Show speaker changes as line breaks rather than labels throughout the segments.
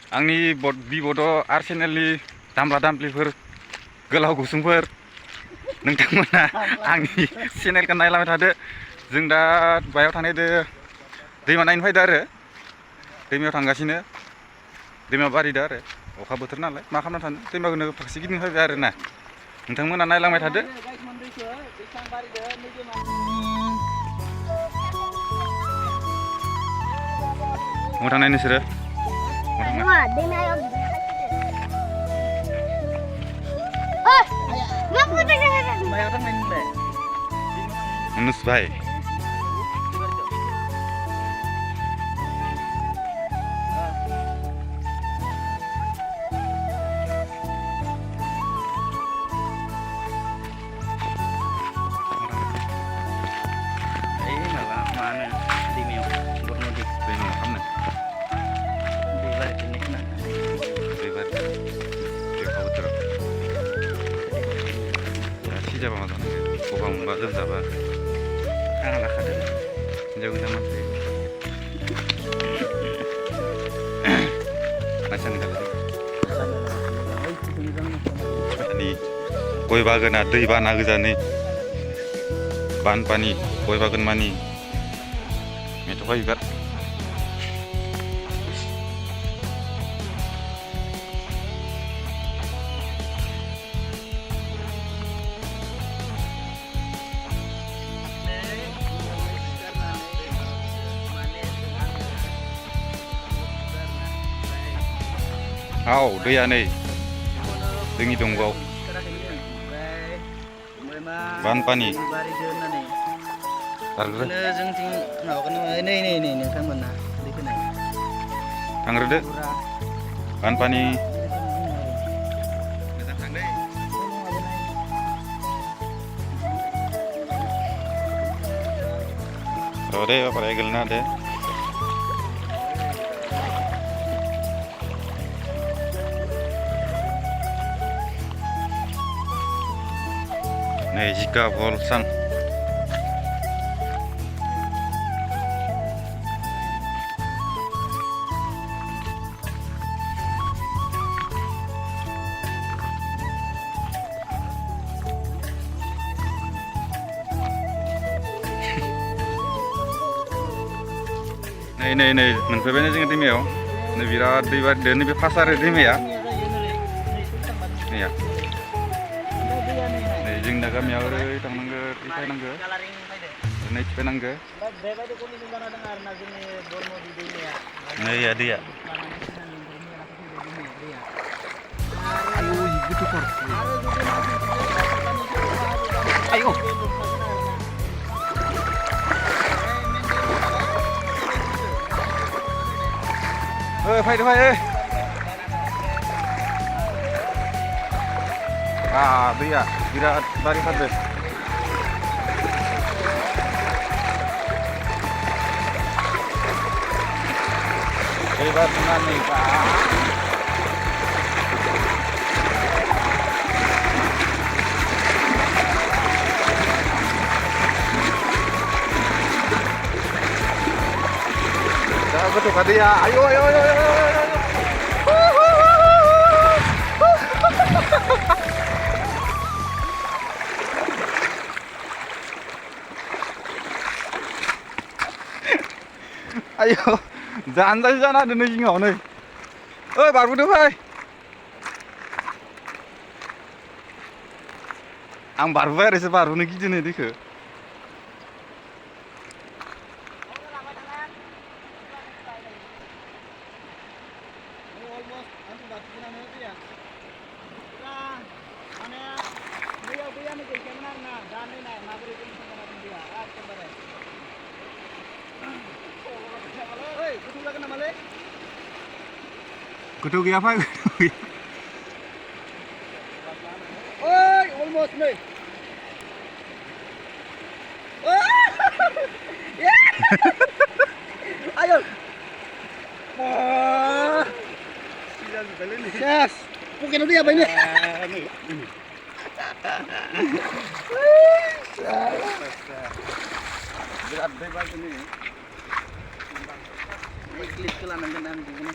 आंनि बिबड' आर चेनेलनि दामला दामलिफोर गोलाव गुसुंफोर नोंथांमोना आंनि चेनेलखौ नायलांबाय थादो। जों दा बायाव थानायदो दैमा नायनो फैदो आरो दैमायाव थांगासिनो दैमा बारिदो आरो अखा बोथोर नालाय मा खालामना थानो दैमाखौनो फारसे गिदिंनो फैबाय आरो ना नोंथांमोना नायलांबाय थादो। mau थांनाय नोंसोरो Nus bay. Siapa makan? Bukan mbak dan siapa? Anak lah ada. Jauh sama sih. Macam ni kalau. Ni, koi bagan ada iban agak jani. Ban pani, koi bagan mani. Itu koi ibar. Aw, दैया नै जोंनि दंगआव बानपानि थांग्रोदो बानपानि र' दे बाराय गेलेना दे Nih jika bolsang Nih मोनफैबायना जोङो दैमायाव नै बिराद दै बारदो नैबे फास आरो दैमाया नैया जों दा गामियाव ओरै थांनांगो फैनांगो नै फैनांगो नै ya दैया ayo fai ơi दैया बिराद बारि खारदो एबार थांनानै दा गोथौखा दैया ayo ayo jangan sana ada nih nggak nih baru deh bay ang baru bay ada sebaru nih gitu nih dike Kutu gaya apa?
Oi, almost nih. Ayo. Yes. Mungkin dia apa ini? Berat bebas ini. Klik ke lanang-lanang begini.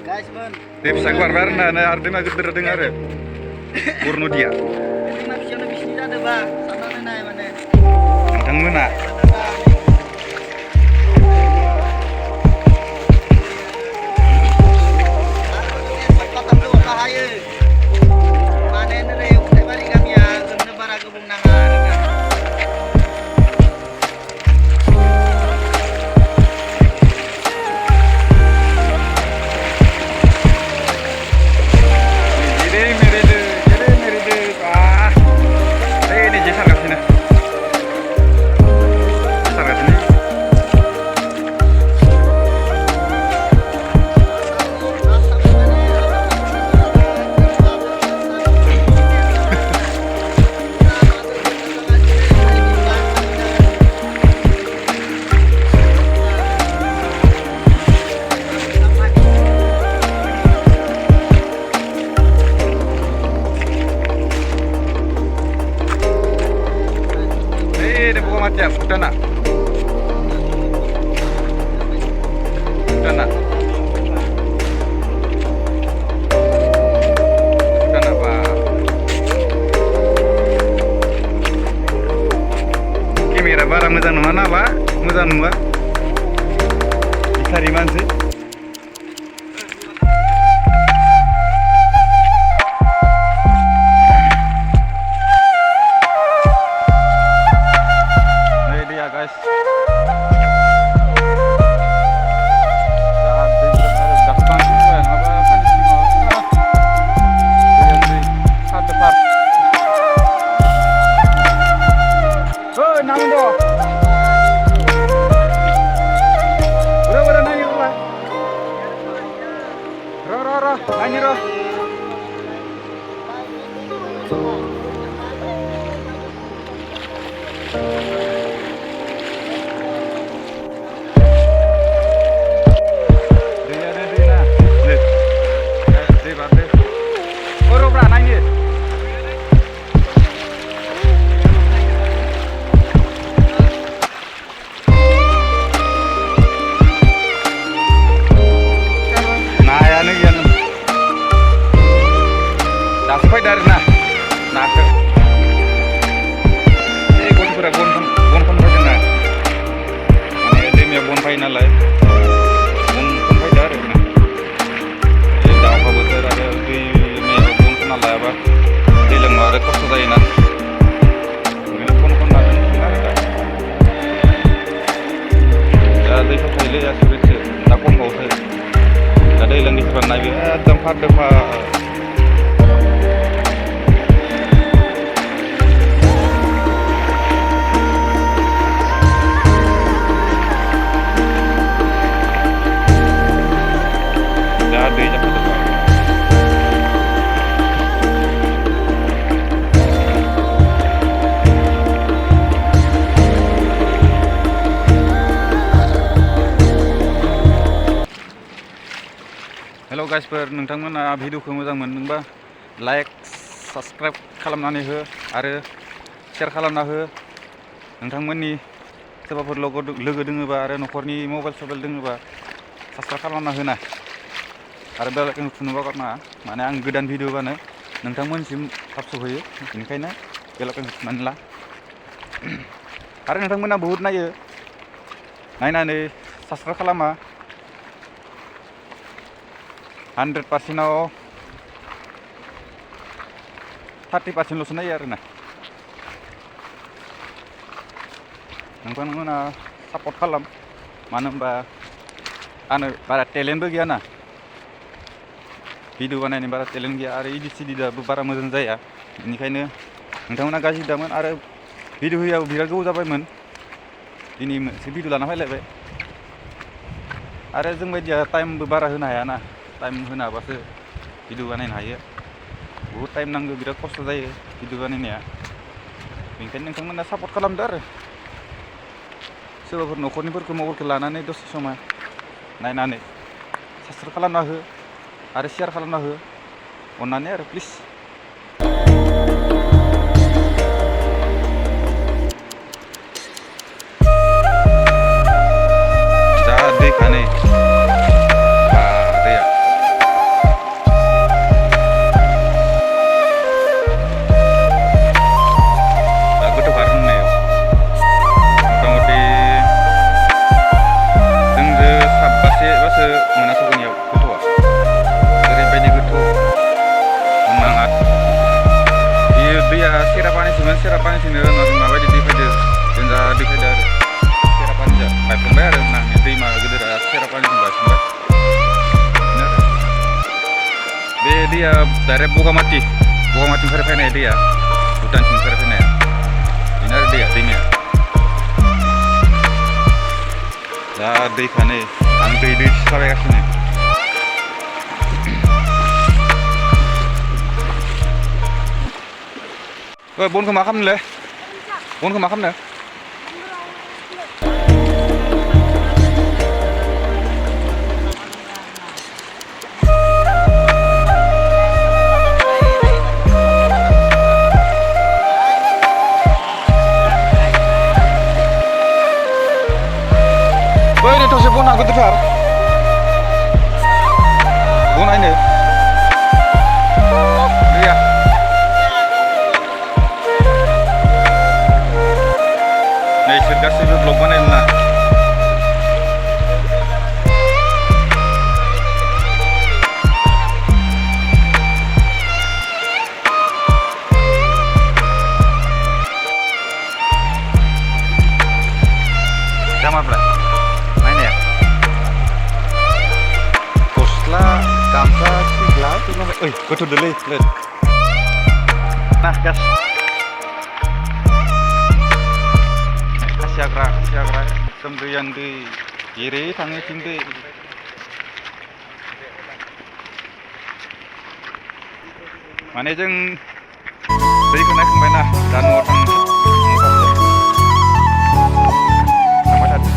Guys, men.
Dia bisa keluar karena arti mah gede dengar ya. Purno dia.
Ini mah bisa lebih sini ada, Bang. Sana mana mana.
Nang mana? Macam udah nak, udah nak, udah nak pak. Kamera barang macam mana pak? Macam apa? Cari mana sih? Guys, sampai dari nah ke ini gue tuh bon aja nah ini dia punya bon final lah bon dari nah ini dah apa betul ada di punya bon final lah apa di lemah ada kos sudah ini ini bon ada ada ya di sana ya sulit sih tak pun mau saya ada yang di sana lagi tempat Hello guys, नोंथांमोना भिडिअखौ मोजां मोनदोंबा like subscribe खालामनानै हो आरो share खालामना हो नोंथांमोननि सोरबाफोर लोगो दोङोबा आरो न'खरनि मबाइल दोङोबा साबस्क्राइब खालामना होना आरो बेल आइकनखौ थुनो बावगारनाङा माने आं गोदान भिडिअ बानो नोंथांमोनसिम थाब सौहैयो बेनिखायनो बेल आइकनखौ थुनानै ला आरो नोंथांमोना बहुत नायो नायनानै साबस्क्राइब खालामा 100% आव 30% ल'सो नायो आरोना नोंथांमोना सापर्ट खालाम मानो होनबा आंनो बारा टेलेन्टबो गैया ना भिडिअ बानायनो बारा टेलेन्ट गैया आरो इडिटआबो बारा मोजां जाया बेनिखायनो नोंथांमोना गाज्रि दामोन आरो भिडिअ होयाबो बिराद गोबाव जाबायमोन दिनै मोनसे भिडिअ लाना फैलायबाय आरो जों बायदिया टाइमबो बारा होनो हाया ना टाइम होनो हाबासो भिडिअ बानायनो हायो बहुत टाइम नांगौ बिराद खस्थ' जायो भिडिअ बानायनाया बेनिखायनो नोंथांमोना सापर्ट खालामदो आरो सोरबाफोर न'खरनिफोरखौ मबाइलखौ लानानै दसे समाय नायनानै साबस्क्राइब खालामना हो आरो शेयार खालामना हो अननानै आरो प्लिज दैखौ दा सेरापान्जा बायफ्लंबाय आरो ना दैमा गिदिरा सेरापान्जा बायफ्लंबाय बिदिनो आरो बे दैया डाइरेक्ट बगामाथिनिफ्राय फैनाय दैया भुटानथिंनिफ्राय फैनाया बेनो आरो दैमाया दा दैखानै आं दै सालायगासिनो बनखौ मा खालामनोलै बनखौ मा खालामनो ini tos pun aku tukar pun ini iya nih sudah sudah belum mana na sama pula Kamsa sigla itu namanya. Betul dulu, lihat. Nah, gas. Kasyagra, kemudian di kiri tangi tinggi. Mana jeng dari kena kembali nah dan orang apa tadi?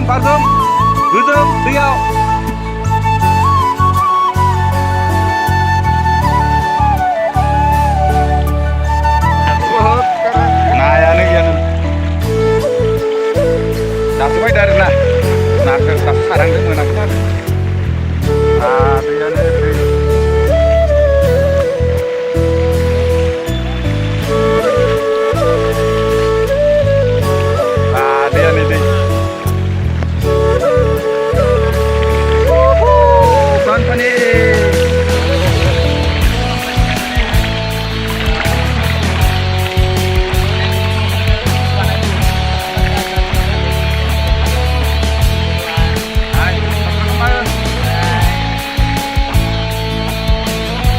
Pardon, Gudung, Riau. Nah, ya nih, ya nih. Dah sampai dari nah, ke sarang itu mana kita? Ah, dia nih. Ah, dia nih. Company. Dia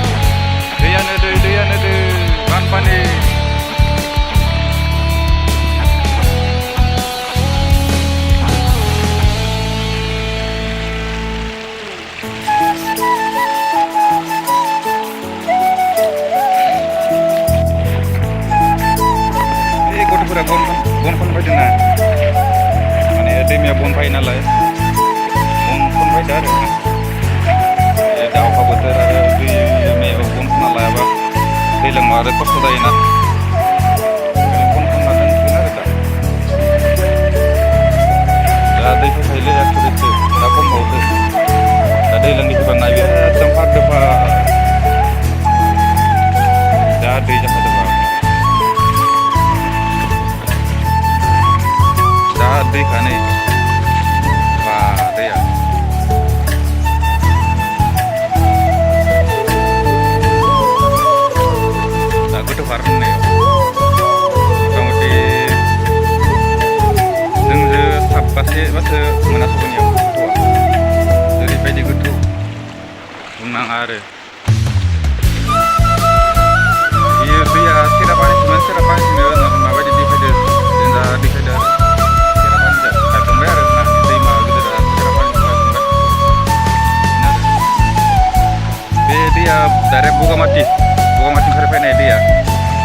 ada company. Bon fay na mane demia bon fay na lay bon fay dar daw ka botar di me bon na la ba dilang mare ko so dai na bon na dan kina da da dai ko hele ya to de da ko mo de da dai lang di ko na ya tempat depa da dai ja da दै खाने wah दैया दा गोथौखार होननायाव मथा-मथि जोंजो साबबासो मोनासौनियाव गोथौआ ओरैबायदि गोथौ बुंनाङा आरो बेयो दैया सेरापान्जिनो माबायदि दै फैदो जों दा दै फैदो आरो बायफ्लंबाय आरो ना दैमा गिदिरा सेरापान्जा बायफ्लंबाय बे दैया डाइरेक्ट बगामाथिनिफ्राय फैनाय दैया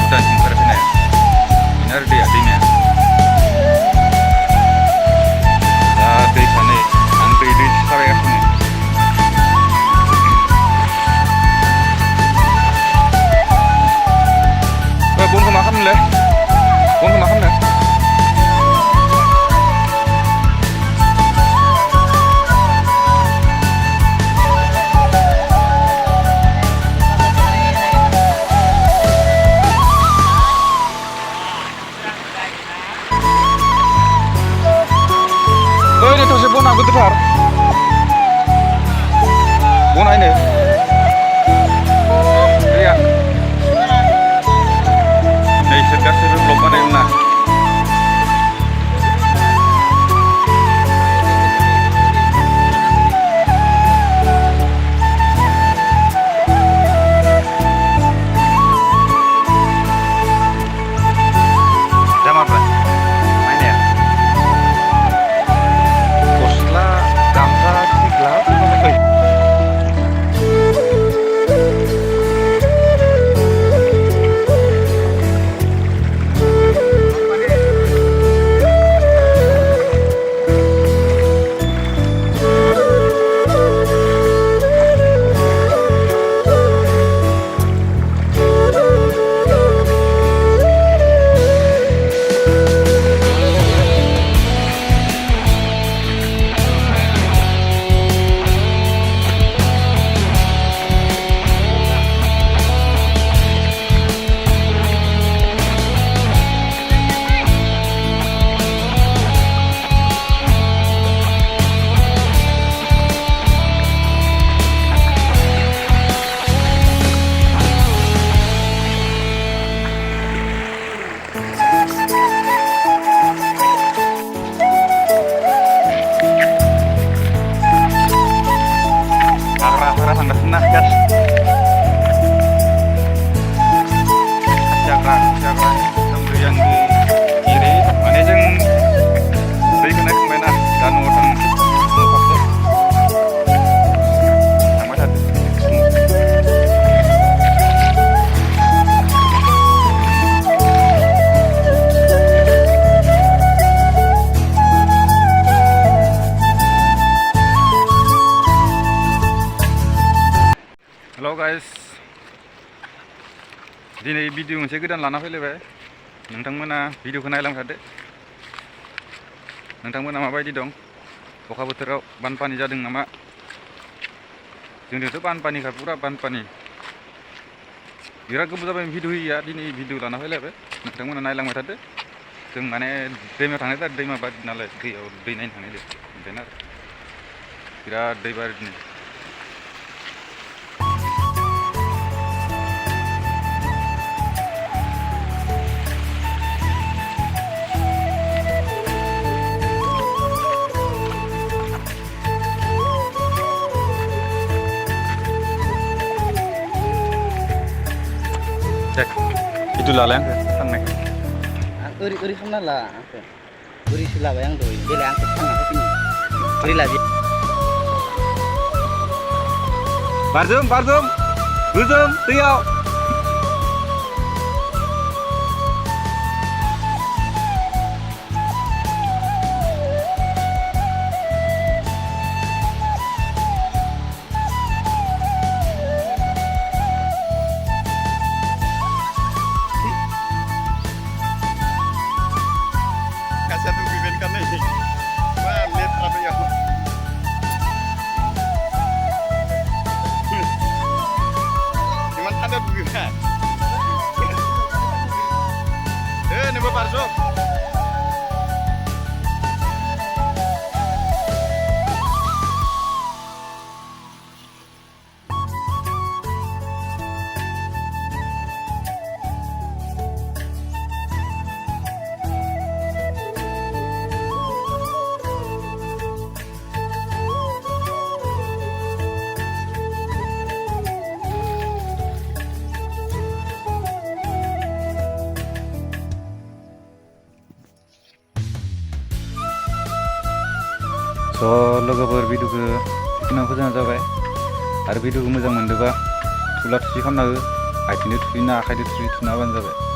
भुटानथिंनिफ्राय फैनाय बेनो आरो दैमाया दा दै खानै आं दै सालायगासिनो बनखौ मा खालामनोलै बनखौ मा खालामनो गोथार बनायनो दैया नै इसोर गासैबो ब्लग बानायोमोन ना nah gas jaga yang di kiri mana jeng dari kena kemana dan utang faktor sama satu Halo guys, दिनै भिडिअ मोनसे गोदान लाना फैलायबाय नोंथांमोना भिडिअखौ नायलांखादो नोंथांमोना माबायदि दं अखा बोथोराव बानपानि जादों नामा जोंनियावथ' बानपानिखा पुरा बानपानि बिराद गोबाव जाबाय भिडिअ होयिया दिनै भिडिअ लाना फैलायबाय नोंथांमोना नायलांबाय थादो जों माने दैमायाव थांनाय जादों दैमा बादि नालाय दैयाव दै नायनो थांनाय जादों ओंखायनो आरो बिराद दै बारि दिनै itu lah yang sangat
uri kemana lah uri sila bayang doi bela angkat tengah ke sini uri lagi
barzum tiaw satu bibit kan nih wah lihat apa ya cuman ada bibit ini bapak Sok So लोगोफोर भिडिअखौ बेखिनियाव फोजोबनाय जाबाय आरो भिडिअखौ मोजां मोनदोंबा थुला थुसि खालामना हो आथिंजों थुयोना आखाइजों थुयो थुना होबानो जाबाय